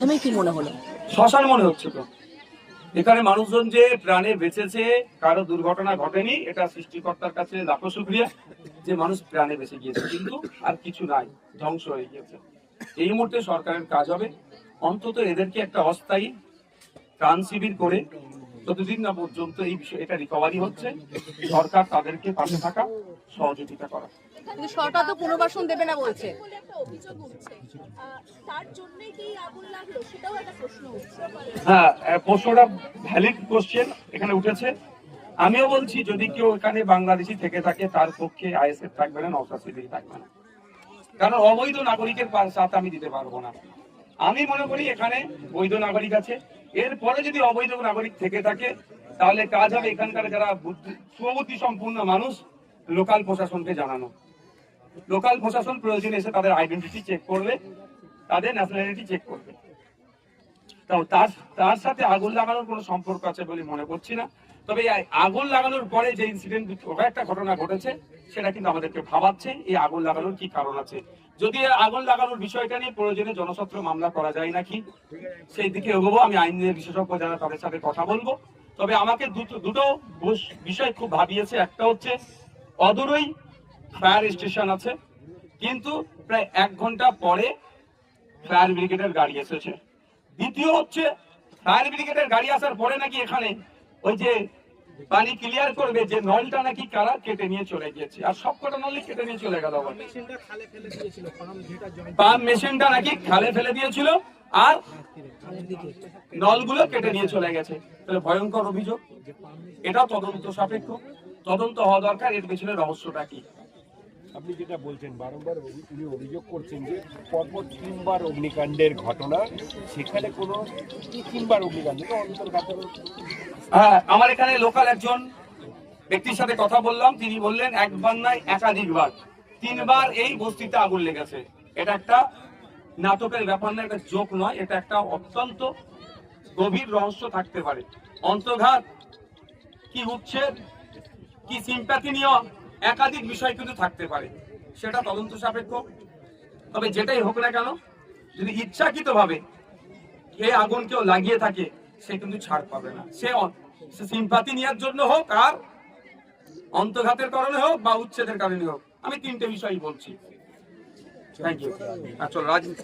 প্রথমেই কি মনে হলো? শ্মশান মনে হচ্ছে তো। এখানে মানুষজন যে প্রাণে বেঁচেছে, কারো দুর্ঘটনা ঘটেনি, এটা সৃষ্টিকর্তার কাছে লাখো শুকরিয়া যে মানুষ প্রাণে বেঁচে গিয়েছে, কিন্তু আর কিছু নাই, ধ্বংস হয়ে গিয়েছে। এই মুহূর্তে সরকারের কাজ হবে অন্তত এদেরকে একটা অস্থায়ী ত্রাণ শিবির করে যতদিন না পর্যন্ত এই বিষয় এটা রিকভারি হচ্ছে, সরকার তাদেরকে পাশে থাকা, সহযোগিতা করা। কিন্তু সরকার তো পুনর্বাসন দেবে না বলছে। হ্যাঁ, প্রশ্নটা ভ্যালিড কোশ্চেন এখানে উঠেছে। আমিও বলছি যদি কেউ এখানে বাংলাদেশি থেকে থাকে তার পক্ষে আইএসএফ থাকবে না, নওশাদ সিদ্দিকী থাকবে না, কারণ অবৈধ নাগরিকের সাথ আমি দিতে পারবো না। আমি মনে করি এখানে বৈধ নাগরিক আছে, এরপরে যদি অবৈধ নাগরিক থেকে থাকে তাহলে কাজ হবে এখানকার যারা সুবুদ্ধি সম্পূর্ণ মানুষ, লোকাল প্রশাসনকে জানানো। লোকাল প্রশাসন প্রয়োজনে এসে তাদের আইডেন্টিটি চেক করবে, তাদের ন্যাশনালিটি চেক করবে। তার সাথে আগুন লাগানোর কোনো সম্পর্ক আছে বলে মনে করছি না। তবে এই আগুন লাগানোর পরে যে ইনসিডেন্ট একটা ঘটনা ঘটেছে সেটা কিন্তু আমাদেরকে ভাবাচ্ছে এই আগুন লাগানোর কি কারণ আছে। যদি আগুন লাগানোর বিষয়টা নিয়ে প্রয়োজনে জনস্বার্থ মামলা করা যায় নাকি সেই দিকে এগোবো। আমি আইনের বিশেষজ্ঞ যারা তাদের সাথে কথা বলবো। তবে আমাকে দুটো বিষয় খুব ভাবিয়েছে। একটা হচ্ছে অদূরই ফায়ার স্টেশন আছে, কিন্তু প্রায় 1 ঘন্টা পরে ফায়ার ব্রিগেডের গাড়ি এসেছে। দ্বিতীয় হচ্ছে ফায়ার ব্রিগেডের গাড়ি আসার পরে নাকি এখানে ওই যে পানি ক্লিয়ার করবে যে নলটা নাকি কারা কেটে নিয়ে চলে গিয়েছে, আর সবকটা নলই কেটে নিয়ে চলে গেল। পাম্প মেশিনটা নাকি খালে ফেলে দিয়েছিল আর নলগুলো কেটে নিয়ে চলে গেছে। তাহলে ভয়ঙ্কর অভিযোগ, এটা তদন্ত সাপেক্ষ, তদন্ত হওয়া দরকার। এর পেছনে রহস্যটা কি? আপনি যেটা বলছেন বারংবার উনি অভিযোগ করছেন যে পরপর 3বার অগ্নিকাণ্ডের ঘটনা, সেখানে কোনো 3বার অগ্নিকাণ্ড হ্যাঁ, আমার এখানে লোকাল একজন ব্যক্তির সাথে কথা বললাম, তিনি বললেন একবার নয় একাধিকবার, 3বার এই বস্তিতে আগুন লেগেছে। এটা একটা নাটকের ব্যাপার না, এটা জোক নয়, এটা একটা অত্যন্ত গভীর রহস্য থাকতে পারে। অন্তর্ঘাত কি উচ্ছেদ কি সিম্প্যাথি নিয়ে একাধিক বিষয় কিন্তু থাকতে পারে, সেটা তদন্ত সাপেক্ষ। তবে যেটাই হোক না কেন, যদি ইচ্ছাকৃত ভাবে এই আগুন কেউ লাগিয়ে থাকে সে কিন্তু ছাড় পাবে না। সে সিম্প্যাথি নেওয়ার জন্য হোক, আর অন্তর্ঘাতের কারণে হোক বা উচ্ছেদের কারণে হোক, আমি 3টে বিষয়ই বলছি। Thank you. চলো রাজনীতি।